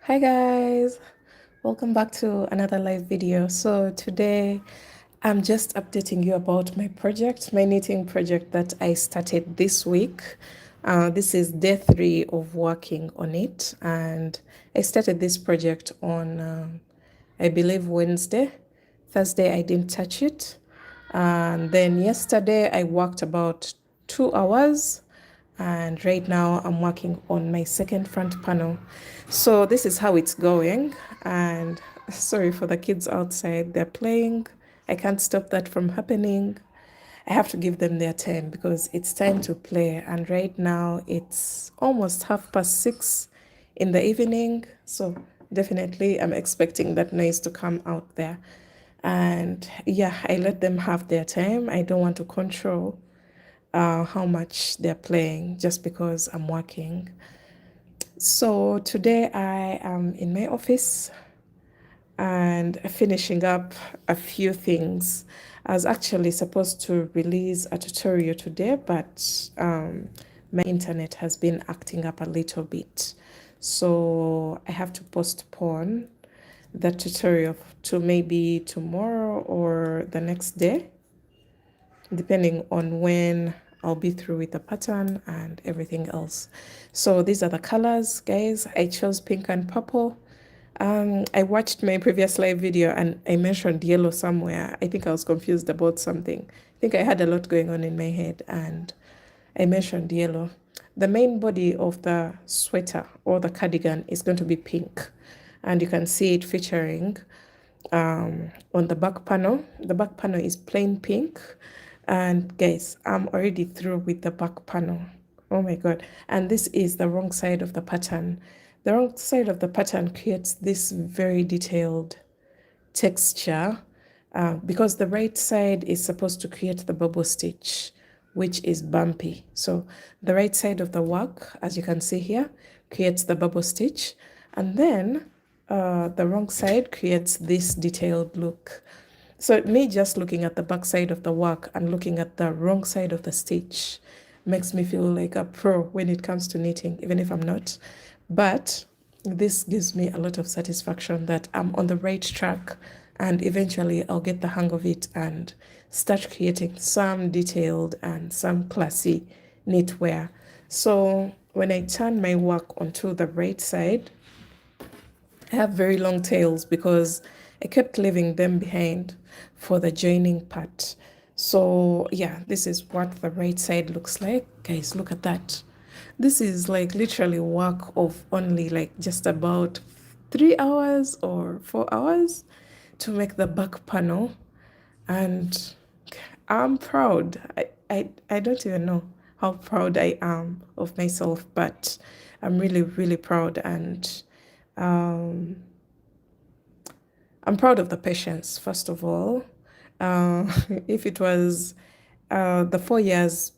Hi guys, welcome back to another live video. So today I'm just updating you about my project, my knitting project that I started this week. This is day 3 of working on it, and I started this project on I believe Wednesday. Thursday I didn't touch it, and then yesterday I worked about 2 hours, and right now I'm working on my second front panel. So this is how it's going, and sorry for the kids outside, they're playing. I can't stop that from happening. I have to give them their time because it's time to play, and right now it's almost 6:30 in the evening, so definitely I'm expecting that noise to come out there. And yeah, I let them have their time. I don't want to control how much they're playing just because I'm working. So today I am in my office and finishing up a few things. I was actually supposed to release a tutorial today, but my internet has been acting up a little bit. So I have to postpone the tutorial to maybe tomorrow or the next day, depending on when I'll be through with the pattern and everything else. So these are the colors, guys. I chose pink and purple. I watched my previous live video and I mentioned yellow somewhere. I think I was confused about something. I think I had a lot going on in my head and I mentioned yellow. The main body of the sweater or the cardigan is going to be pink, and you can see it featuring on the back panel. The back panel is plain pink, and guys, I'm already through with the back panel. Oh my god. And this is the wrong side of the pattern. The wrong side of the pattern creates this very detailed texture, because the right side is supposed to create the bubble stitch, which is bumpy. So the right side of the work, as you can see here, creates the bubble stitch, and then the wrong side creates this detailed look. So me just looking at the back side of the work and looking at the wrong side of the stitch makes me feel like a pro when it comes to knitting, even if I'm not. But this gives me a lot of satisfaction that I'm on the right track, and eventually I'll get the hang of it and start creating some detailed and some classy knitwear. So when I turn my work onto the right side, I have very long tails because I kept leaving them behind for the joining part. So yeah, this is what the right side looks like. Guys, look at that. This is like literally work of only like just about 3 hours or 4 hours to make the back panel. And I'm proud. I don't even know how proud I am of myself, but I'm really, really proud. And um, I'm proud of the patience, first of all. If it was the 4 years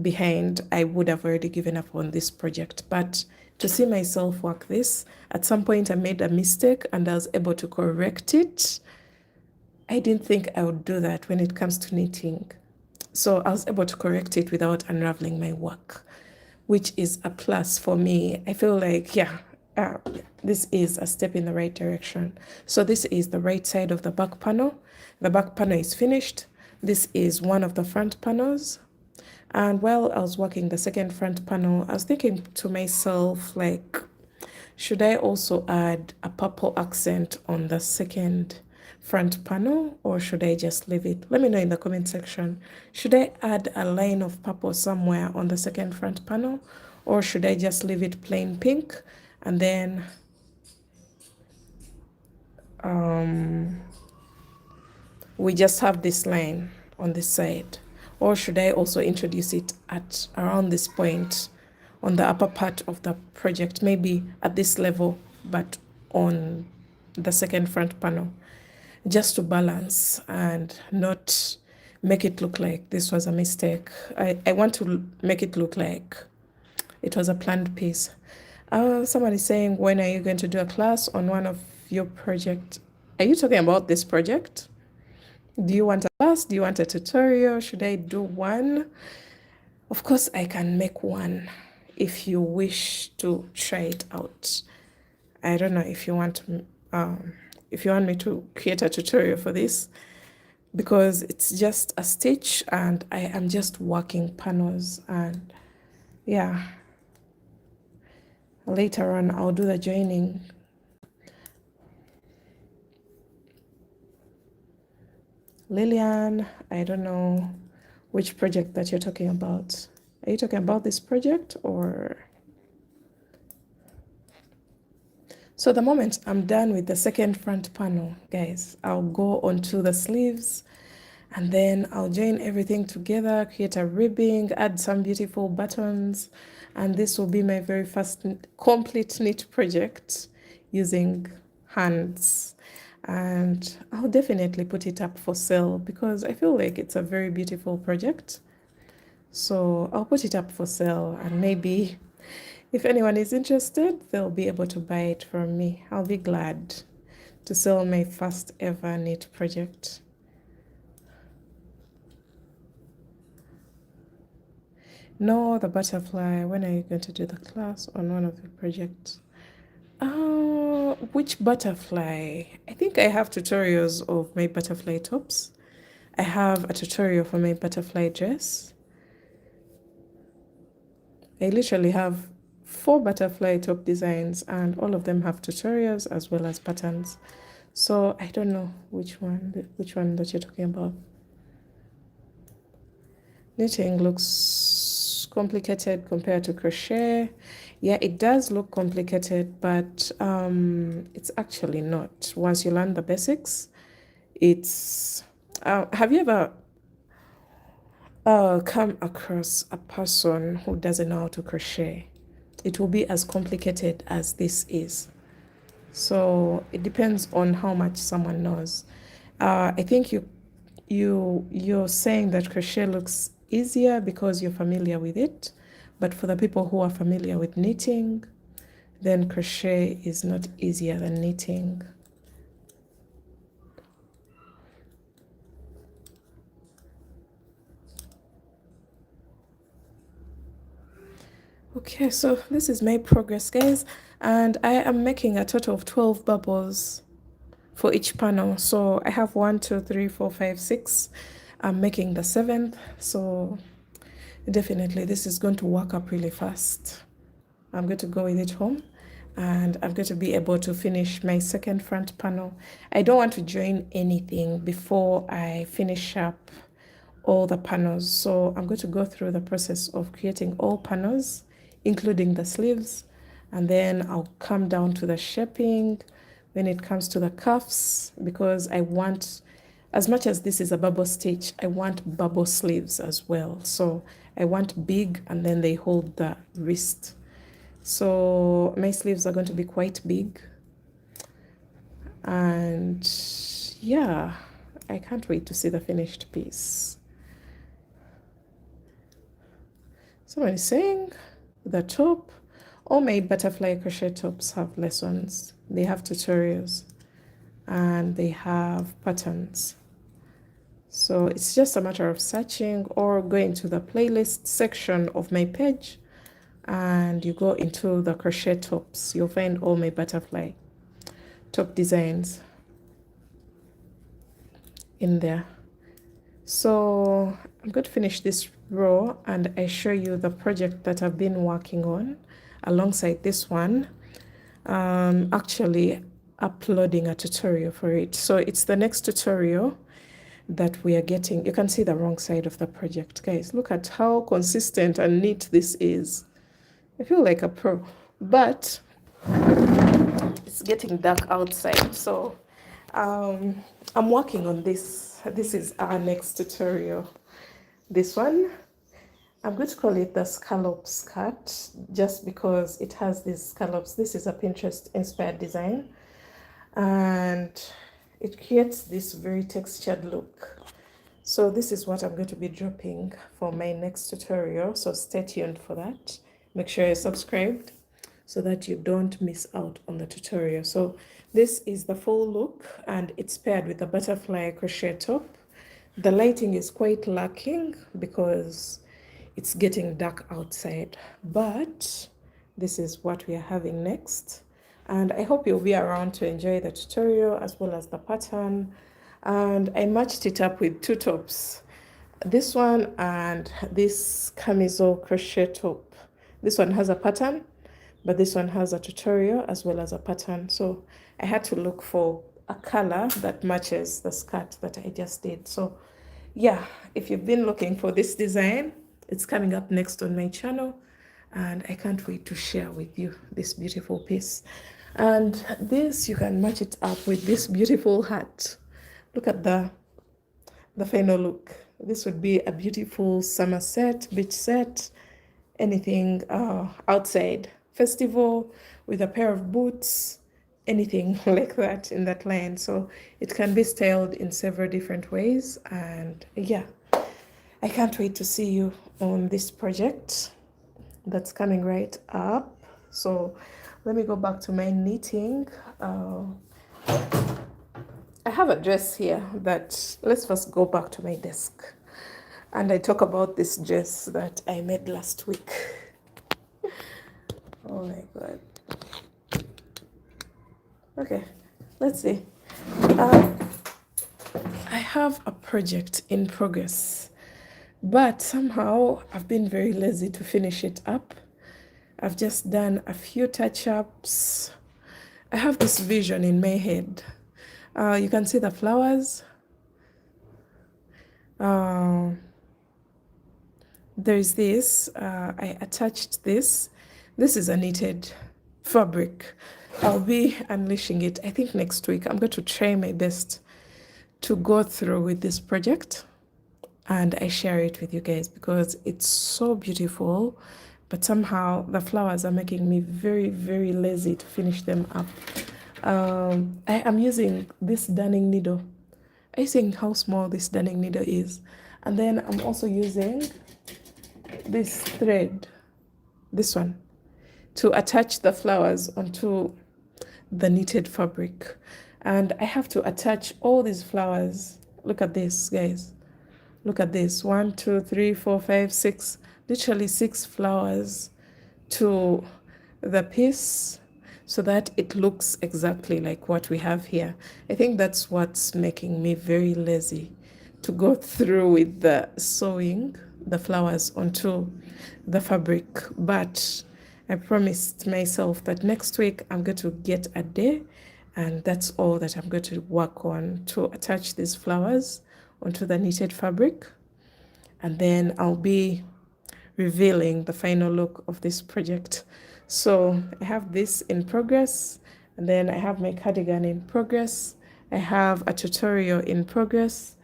behind, I would have already given up on this project. But to see myself work this, at some point I made a mistake and I was able to correct it. I didn't think I would do that when it comes to knitting. So I was able to correct it without unraveling my work, which is a plus for me. I feel like, yeah, this is a step in the right direction. So this is the right side of the back panel. The back panel is finished. This is one of the front panels. And while I was working the second front panel, I was thinking to myself, like, should I also add a purple accent on the second front panel, or should I just leave it? Let me know in the comment section. Should I add a line of purple somewhere on the second front panel, or should I just leave it plain pink and then we just have this line on this side? Or should I also introduce it at around this point on the upper part of the project, maybe at this level, but on the second front panel, just to balance and not make it look like this was a mistake. I want to make it look like it was a planned piece. Somebody saying, when are you going to do a class on one of your projects? Are you talking about this project? Do you want a class? Do you want a tutorial? Should I do one? Of course, I can make one if you wish to try it out. I don't know if you want me to create a tutorial for this, because it's just a stitch and I am just working panels, and yeah, later on I'll do the joining. Lillian, I don't know which project that you're talking about. Are you talking about this project or? So the moment I'm done with the second front panel, guys, I'll go onto the sleeves, and then I'll join everything together, create a ribbing, add some beautiful buttons, and this will be my very first complete knit project using hands. And I'll definitely put it up for sale because I feel like it's a very beautiful project. So I'll put it up for sale, and maybe if anyone is interested, they'll be able to buy it from me. I'll be glad to sell my first ever knit project. No, the butterfly. When are you going to do the class on one of the projects? Which butterfly? I think I have tutorials of my butterfly tops. I have a tutorial for my butterfly dress. I literally have 4 butterfly top designs, and all of them have tutorials as well as patterns. So I don't know which one that you're talking about. Knitting looks complicated compared to crochet. Yeah, it does look complicated, but it's actually not. Once you learn the basics, it's have you ever come across a person who doesn't know how to crochet? It will be as complicated as this is. So it depends on how much someone knows. I think you're saying that crochet looks easier because you're familiar with it, but for the people who are familiar with knitting, then crochet is not easier than knitting. Okay, so this is my progress, guys, and I am making a total of 12 bubbles for each panel. So I have 1, 2, 3, 4, 5, 6. I'm making the 7th, so definitely this is going to work up really fast. I'm going to go with it home, and I'm going to be able to finish my second front panel. I don't want to join anything before I finish up all the panels, so I'm going to go through the process of creating all panels, including the sleeves, and then I'll come down to the shaping when it comes to the cuffs, because I want, as much as this is a bubble stitch, I want bubble sleeves as well. So I want big, and then they hold the wrist. So my sleeves are going to be quite big, and yeah, I can't wait to see the finished piece. Someone is saying the top, all my butterfly crochet tops have lessons. They have tutorials and they have patterns. So it's just a matter of searching or going to the playlist section of my page, and you go into the crochet tops. You'll find all my butterfly top designs in there. So I'm going to finish this row and I show you the project that I've been working on alongside this one. Actually uploading a tutorial for it. So it's the next tutorial that we are getting. You can see the wrong side of the project, guys. Look at how consistent and neat this is. I feel like a pro, but it's getting dark outside, so I'm working on this. This is our next tutorial. This one, I'm going to call it the scallop skirt, just because it has these scallops. This is a Pinterest inspired design, and it creates this very textured look. So this is what I'm going to be dropping for my next tutorial, so stay tuned for that. Make sure you're subscribed so that you don't miss out on the tutorial. So this is the full look, and it's paired with a butterfly crochet top. The lighting is quite lacking because it's getting dark outside, but this is what we are having next. and I hope you'll be around to enjoy the tutorial as well as the pattern. And I matched it up with two tops, this one and this camisole crochet top. This one has a pattern, but this one has a tutorial as well as a pattern. So I had to look for a color that matches the skirt that I just did. So yeah, if you've been looking for this design, it's coming up next on my channel, and I can't wait to share with you this beautiful piece. And this, you can match it up with this beautiful hat. Look at the final look. This would be a beautiful summer set, beach set, anything outside festival with a pair of boots, anything like that in that line. So it can be styled in several different ways. And yeah, I can't wait to see you on this project that's coming right up. So let me go back to my knitting. I have a dress here that, let's first go back to my desk and I talk about this dress that I made last week. Oh my god. Okay, let's see. I have a project in progress, but somehow I've been very lazy to finish it up. I've just done a few touch-ups. I have this vision in my head. You can see the flowers. There's this, I attached this. This is a knitted fabric. I'll be unleashing it, I think next week. I'm going to try my best to go through with this project and I share it with you guys because it's so beautiful, but somehow the flowers are making me very, very lazy to finish them up. I am using this darning needle. Are you seeing how small this darning needle is? And then I'm also using this thread, this one, to attach the flowers onto the knitted fabric. And I have to attach all these flowers. Look at this, guys. Look at this. 1, 2, 3, 4, 5, 6, literally 6 flowers to the piece so that it looks exactly like what we have here. I think that's what's making me very lazy to go through with the sewing the flowers onto the fabric. But I promised myself that next week I'm going to get a day and that's all that I'm going to work on, to attach these flowers onto the knitted fabric. And then I'll be revealing the final look of this project. So I have this in progress, and then I have my cardigan in progress. I have a tutorial in progress.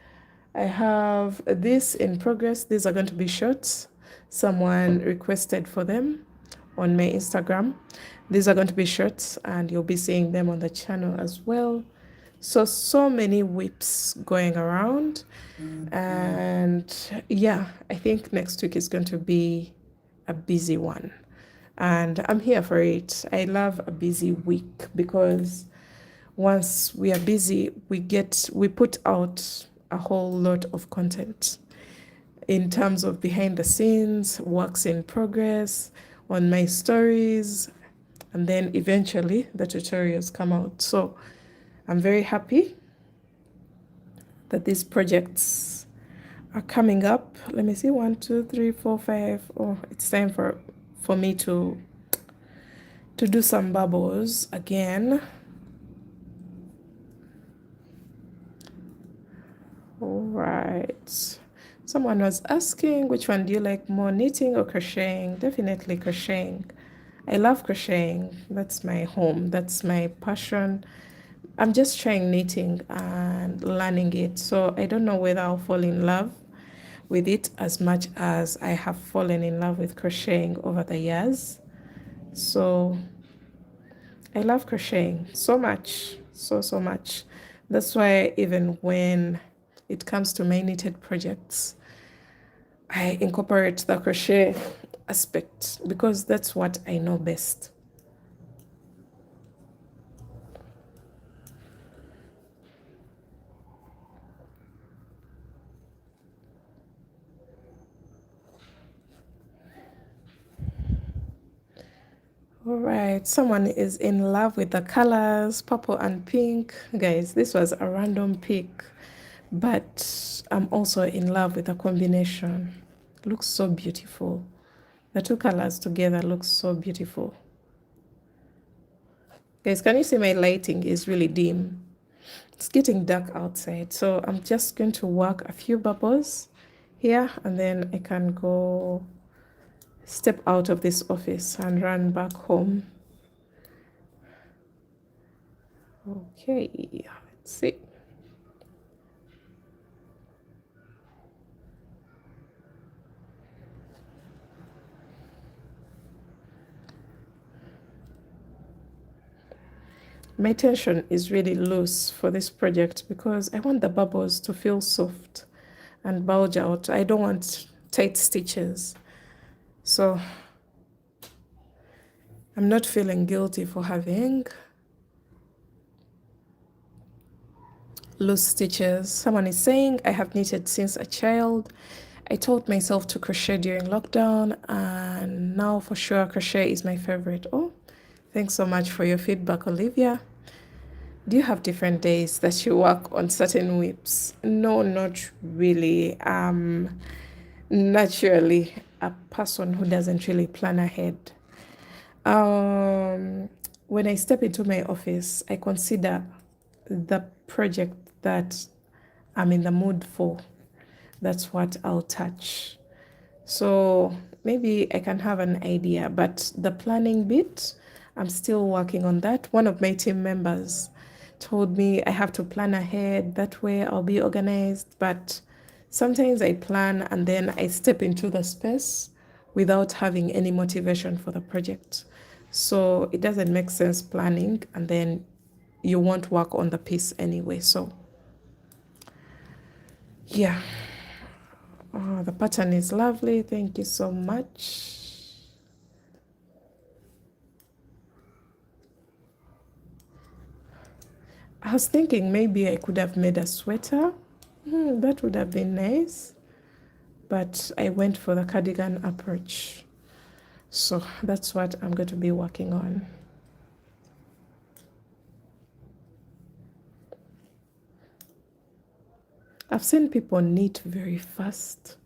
I have this in progress. These are going to be shorts. Someone requested for them on my Instagram. These are going to be shorts and you'll be seeing them on the channel as well. So many whips going around. And yeah, I think next week is going to be a busy one. And I'm here for it. I love a busy week because once we are busy, we put out a whole lot of content in terms of behind the scenes, works in progress, on my stories, and then eventually the tutorials come out. So I'm very happy that these projects are coming up. Let me see, 1, 2, 3, 4, 5. Oh, it's time for me to do some bubbles again. All right. Someone was asking, which one do you like more, knitting or crocheting? Definitely crocheting. I love crocheting. That's my home. That's my passion. I'm just trying knitting and learning it. So I don't know whether I'll fall in love with it as much as I have fallen in love with crocheting over the years. So I love crocheting so much, so much. That's why even when it comes to my knitted projects, I incorporate the crochet aspect because that's what I know best. All right, someone is in love with the colors, purple and pink. Guys, this was a random pick, but I'm also in love with the combination. Looks so beautiful. The two colors together looks so beautiful. Guys, can you see my lighting is really dim? It's getting dark outside, so I'm just going to work a few bubbles here, and then I can go step out of this office and run back home. Okay, let's see. My tension is really loose for this project because I want the bubbles to feel soft and bulge out. I don't want tight stitches. So I'm not feeling guilty for having loose stitches. Someone is saying, I have knitted since a child. I taught myself to crochet during lockdown, and now for sure crochet is my favorite. Oh, thanks so much for your feedback, Olivia. Do you have different days that you work on certain whips? No, not really. Naturally a person who doesn't really plan ahead. When I step into my office, I consider the project that I'm in the mood for. That's what I'll touch. So maybe I can have an idea, but the planning bit, I'm still working on that. One of my team members told me I have to plan ahead, that way I'll be organized. But sometimes I plan and then I step into the space without having any motivation for the project. So it doesn't make sense planning and then you won't work on the piece anyway. So yeah. Oh, the pattern is lovely. Thank you so much. I was thinking maybe I could have made a sweater. That would have been nice. But I went for the cardigan approach. So that's what I'm going to be working on. I've seen people knit very fast.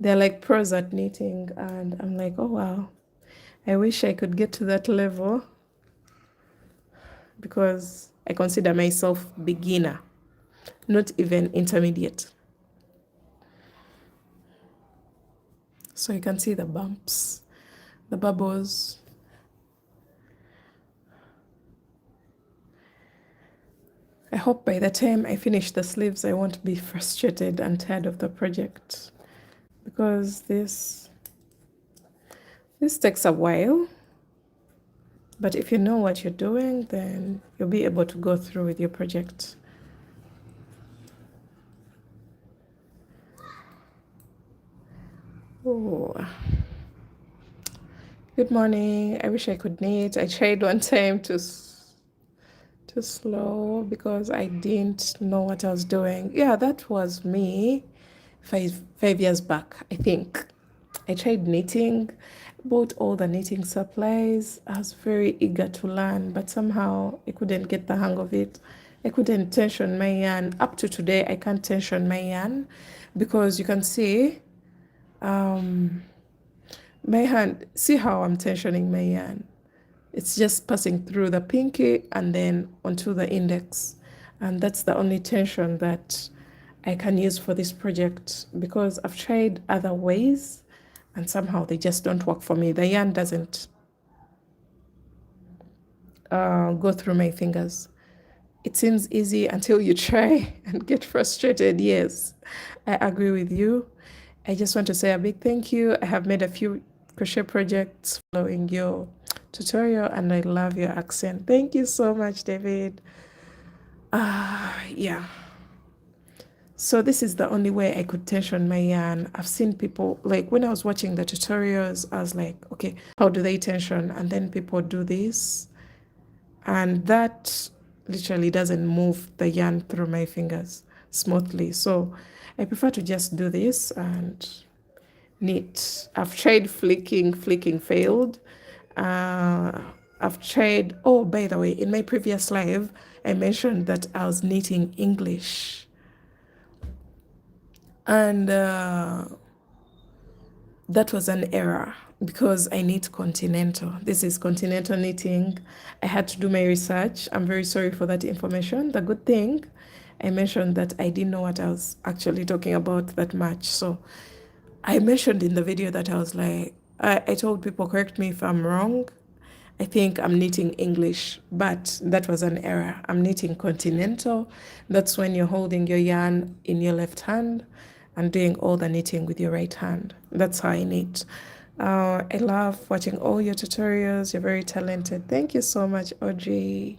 They're like pros at knitting, and I'm like, oh wow, I wish I could get to that level because I consider myself beginner, not even intermediate. So you can see the bumps, the bubbles. I hope by the time I finish the sleeves, I won't be frustrated and tired of the project because this takes a while. But if you know what you're doing, then you'll be able to go through with your project. Oh. Good morning. I wish I could knit. I tried one time to slow because I didn't know what I was doing. Yeah, that was me 5 years back, I think. I tried knitting, bought all the knitting supplies. I was very eager to learn, but somehow I couldn't get the hang of it. I couldn't tension my yarn. Up to today, I can't tension my yarn because you can see my hand. See how I'm tensioning my yarn? It's just passing through the pinky and then onto the index. And that's the only tension that I can use for this project because I've tried other ways and somehow they just don't work for me. The yarn doesn't go through my fingers. It seems easy until you try and get frustrated. Yes, I agree with you. I just want to say a big thank you. I have made a few crochet projects following your tutorial and I love your accent. Thank you so much, David. Yeah. So this is the only way I could tension my yarn. I've seen people, like when I was watching the tutorials, I was like, okay, how do they tension? And then people do this. And that literally doesn't move the yarn through my fingers smoothly. So I prefer to just do this and knit. I've tried flicking failed. I've tried, oh, by the way, in my previous live, I mentioned that I was knitting English. And that was an error because I knit continental. This is continental knitting. I had to do my research. I'm very sorry for that information. The good thing, I mentioned that I didn't know what I was actually talking about that much. So I mentioned in the video that I was like, I told people, correct me if I'm wrong. I think I'm knitting English, but that was an error. I'm knitting continental. That's when you're holding your yarn in your left hand and doing all the knitting with your right hand. That's how I knit. I love watching all your tutorials. You're very talented. Thank you so much, Audrey.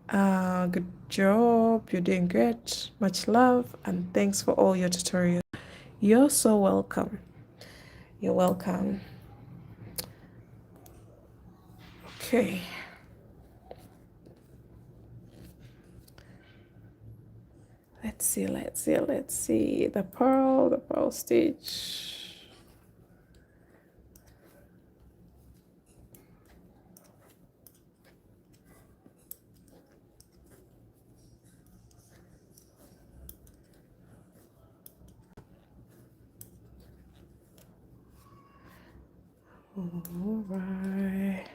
Good job. You're doing great. Much love and thanks for all your tutorials. You're so welcome. You're welcome. Okay. Let's see. The pearl stitch. All right.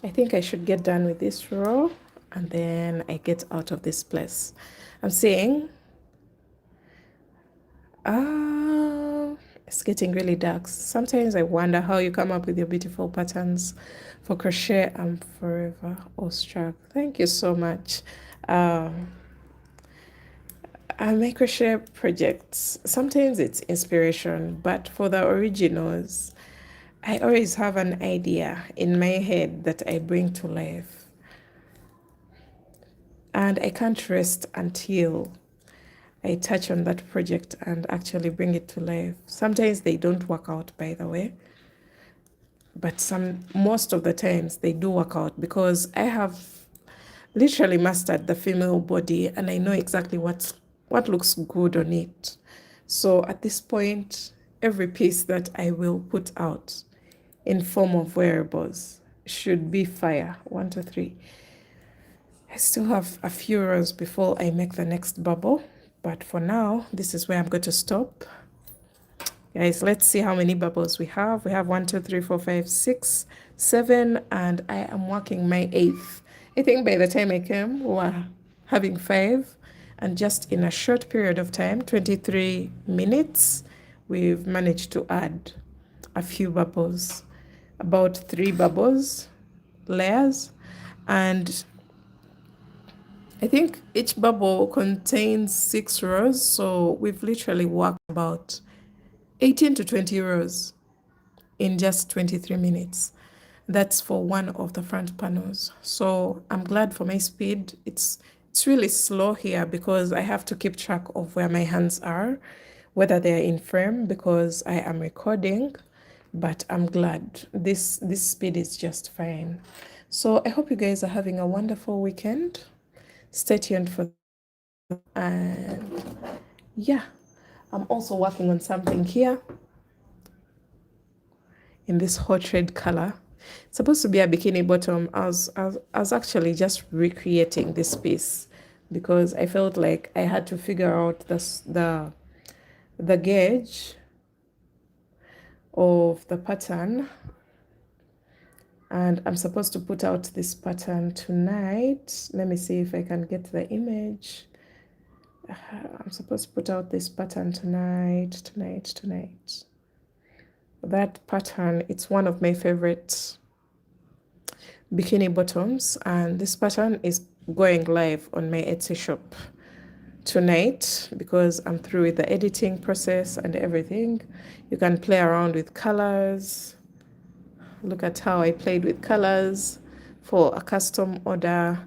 I think I should get done with this row and then I get out of this place. I'm saying, it's getting really dark. Sometimes I wonder how you come up with your beautiful patterns for crochet. I'm forever awestruck. Thank you so much. I make crochet projects. Sometimes it's inspiration, but for the originals, I always have an idea in my head that I bring to life. And I can't rest until I touch on that project and actually bring it to life. Sometimes they don't work out, by the way, but most of the times they do work out because I have literally mastered the female body and I know exactly what looks good on it. So at this point, every piece that I will put out in form of wearables should be fire. 1, 2, 3. I still have a few rows before I make the next bubble, but for now, this is where I'm going to stop. Guys, let's see how many bubbles we have. We have 1, 2, 3, 4, 5, 6, 7, and I am working my 8th. I think by the time I came, we were having 5, and just in a short period of time, 23 minutes, we've managed to add a few bubbles, about 3 bubbles, layers, and I think each bubble contains 6 rows, so we've literally worked about 18 to 20 rows in just 23 minutes. That's for one of the front panels. So I'm glad for my speed. It's really slow here because I have to keep track of where my hands are, whether they're in frame because I am recording, but I'm glad this speed is just fine. So I hope you guys are having a wonderful weekend. Stay tuned for that. And yeah, I'm also working on something here in this hot red color. It's supposed to be a bikini bottom. I was actually just recreating this piece because I felt like I had to figure out the gauge of the pattern, and I'm supposed to put out this pattern tonight. Let me see if I can get the image. I'm supposed to put out this pattern tonight. That pattern, it's one of my favorite bikini bottoms, and this pattern is going live on my Etsy shop tonight because I'm through with the editing process and everything. You can play around with colors. Look at how I played with colors for a custom order,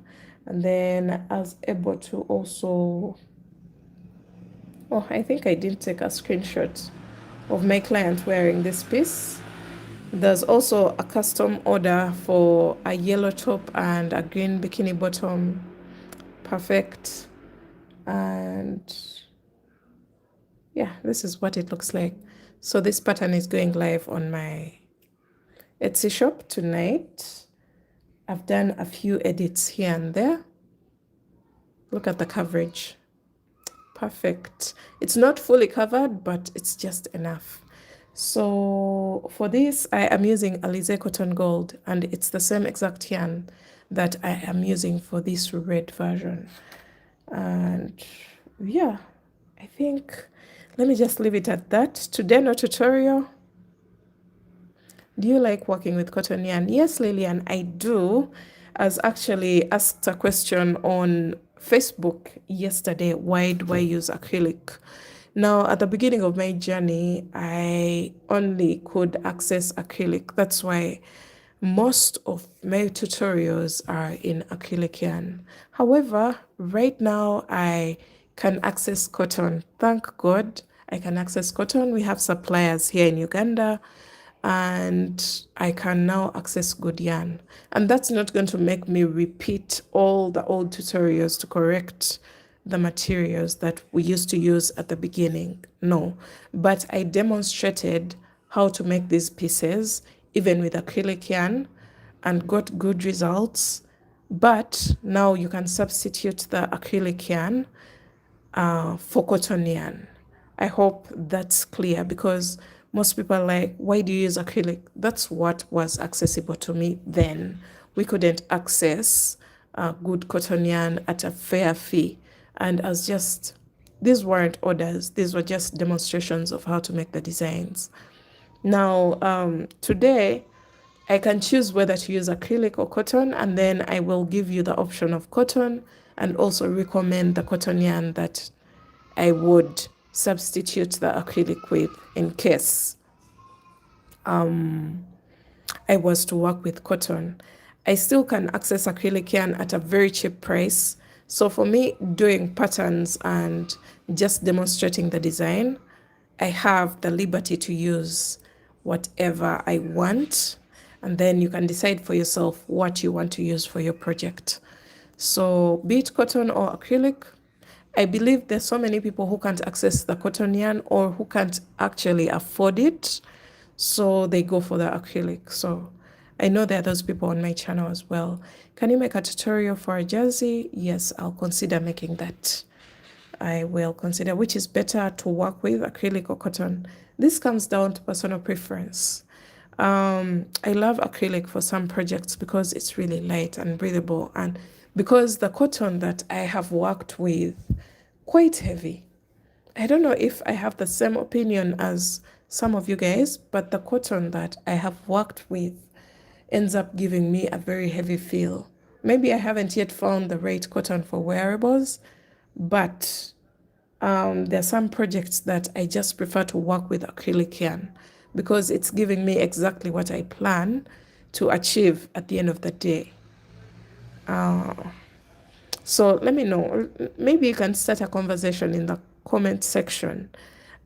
and then I was able to also, oh, I think I did take a screenshot of my client wearing this piece. There's also a custom order for a yellow top and a green bikini bottom. Perfect. And yeah, this is what it looks like. So this pattern is going live on my Etsy shop tonight. I've done a few edits here and there. Look at the coverage. Perfect. It's not fully covered, but it's just enough. So for this, I am using Alize Cotton Gold, and it's the same exact yarn that I am using for this red version. And yeah, I think, let me just leave it at that. Today, no tutorial. Do you like working with cotton yarn? Yes, Lillian, I do. I was actually asked a question on Facebook yesterday, why do I use acrylic? Now, at the beginning of my journey, I only could access acrylic. That's why most of my tutorials are in acrylic yarn. However, right now I can access cotton. Thank God I can access cotton. We have suppliers here in Uganda, and I can now access good yarn. And that's not going to make me repeat all the old tutorials to correct the materials that we used to use at the beginning. No, but I demonstrated how to make these pieces even with acrylic yarn and got good results. But now you can substitute the acrylic yarn for cotton yarn. I hope that's clear, because most people are like, why do you use acrylic? That's what was accessible to me then. We couldn't access good cotton yarn at a fair fee. And as just, these weren't orders, these were just demonstrations of how to make the designs. Now, today, I can choose whether to use acrylic or cotton, and then I will give you the option of cotton and also recommend the cotton yarn that I would substitute the acrylic with in case I was to work with cotton. I still can access acrylic yarn at a very cheap price. So for me, doing patterns and just demonstrating the design, I have the liberty to use whatever I want. And then you can decide for yourself what you want to use for your project. So be it cotton or acrylic, I believe there's so many people who can't access the cotton yarn or who can't actually afford it. So they go for the acrylic. So I know there are those people on my channel as well. Can you make a tutorial for a jersey? Yes, I'll consider making that. I will consider which is better to work with, acrylic or cotton. This comes down to personal preference. I love acrylic for some projects because it's really light and breathable, and because the cotton that I have worked with quite heavy. I don't know if I have the same opinion as some of you guys, but the cotton that I have worked with ends up giving me a very heavy feel. Maybe I haven't yet found the right cotton for wearables, but there are some projects that I just prefer to work with acrylic yarn because it's giving me exactly what I plan to achieve at the end of the day. So let me know. Maybe you can start a conversation in the comment section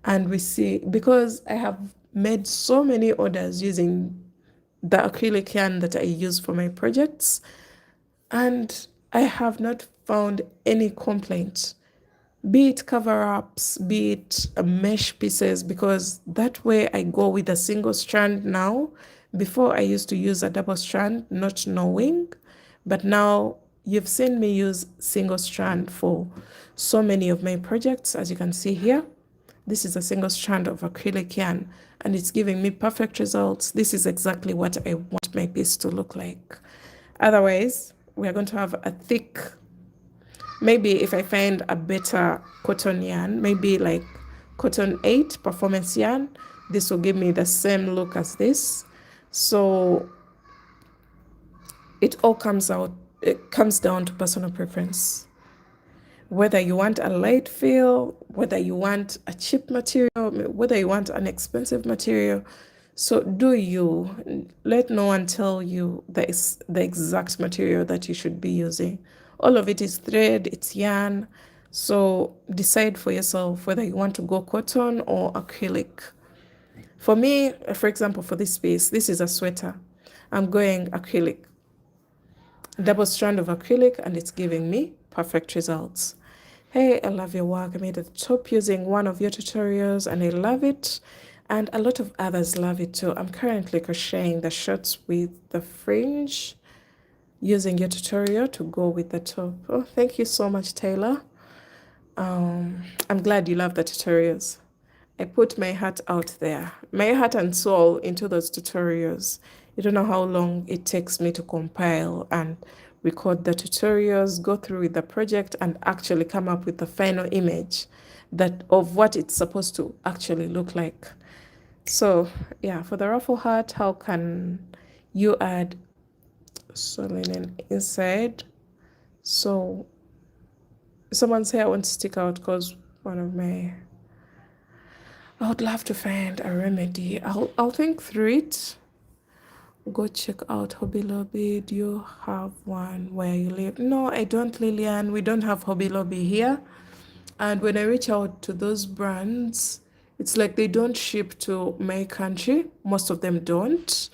and we see, because I have made so many orders using the acrylic yarn that I use for my projects, and I have not found any complaint, be it cover-ups, be it mesh pieces, because that way I go with a single strand now. Before I used to use a double strand, not knowing, but now you've seen me use single strand for so many of my projects. As you can see here, this is a single strand of acrylic yarn and it's giving me perfect results. This is exactly what I want my piece to look like. Otherwise, we are going to have a thick, maybe if I find a better cotton yarn, maybe like cotton 8 performance yarn, this will give me the same look as this. So it all comes down to personal preference. Whether you want a light feel, whether you want a cheap material, whether you want an expensive material. So do you. Let no one tell you the exact material that you should be using. All of it is thread, it's yarn. So decide for yourself whether you want to go cotton or acrylic. For me, for example, for this piece, this is a sweater. I'm going acrylic. Double strand of acrylic, and it's giving me perfect results. Hey, I love your work. I made a top using one of your tutorials and I love it. and a lot of others love it too. I'm currently crocheting the shorts with the fringe, using your tutorial to go with the top. Oh, thank you so much, Taylor. I'm glad you love the tutorials. I put my heart out there, my heart and soul into those tutorials. You don't know how long it takes me to compile and record the tutorials, go through with the project, and actually come up with the final image that of what it's supposed to actually look like. So yeah, for the ruffle heart, how can you add sew linen inside? So someone say I want to stick out because one of my I would love to find a remedy. I'll think through it. Go check out Hobby Lobby. Do you have one where you live? No, I don't, Lillian. We don't have Hobby Lobby here. And when I reach out to those brands, it's like they don't ship to my country. Most of them don't.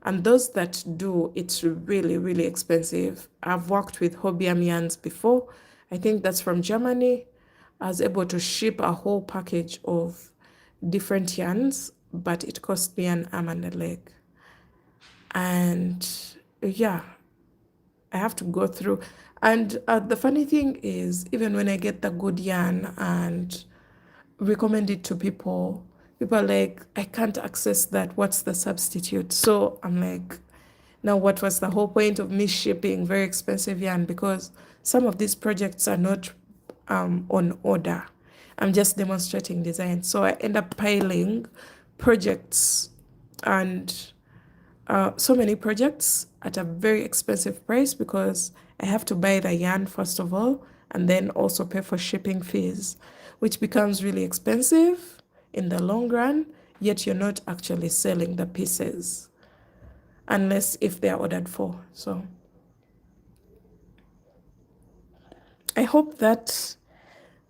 And those that do, it's really, really expensive. I've worked with Hobby Amiens before. I think that's from Germany. I was able to ship a whole package of different yarns, but it cost me an arm and a leg. And yeah, I have to go through. And the funny thing is, even when I get the good yarn and recommend it to people, people are like, I can't access that. What's the substitute? So I'm like, now what was the whole point of me shipping very expensive yarn? Because some of these projects are not on order. I'm just demonstrating design. So I end up piling projects and so many projects at a very expensive price because I have to buy the yarn first of all and then also pay for shipping fees, which becomes really expensive in the long run, yet you're not actually selling the pieces unless if they're ordered for. So I hope that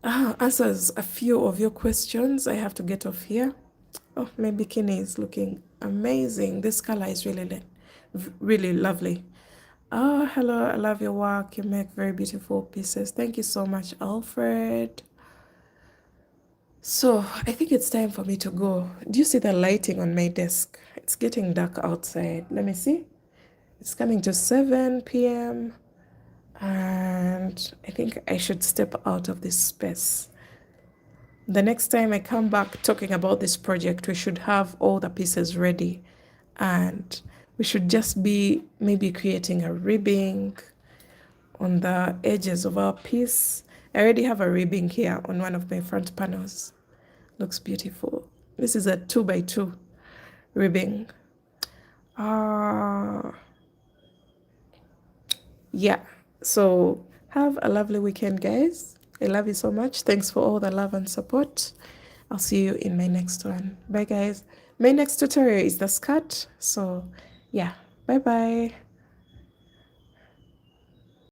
answers a few of your questions. I have to get off here. Oh, my bikini is looking amazing. This color is really lovely. Oh, hello. I love your work. You make very beautiful pieces. Thank you so much, Alfred. So I think it's time for me to go. Do you see the lighting on my desk? It's getting dark outside. Let me see. It's coming to 7 p.m. and I think I should step out of this space. The next time I come back talking about this project, we should have all the pieces ready and we should just be maybe creating a ribbing on the edges of our piece. I already have a ribbing here on one of my front panels. Looks beautiful. This is a 2x2 ribbing. Yeah, so have a lovely weekend, guys. I love you so much. Thanks for all the love and support. I'll see you in my next one. Bye, guys. My next tutorial is the skirt. So, yeah, bye-bye.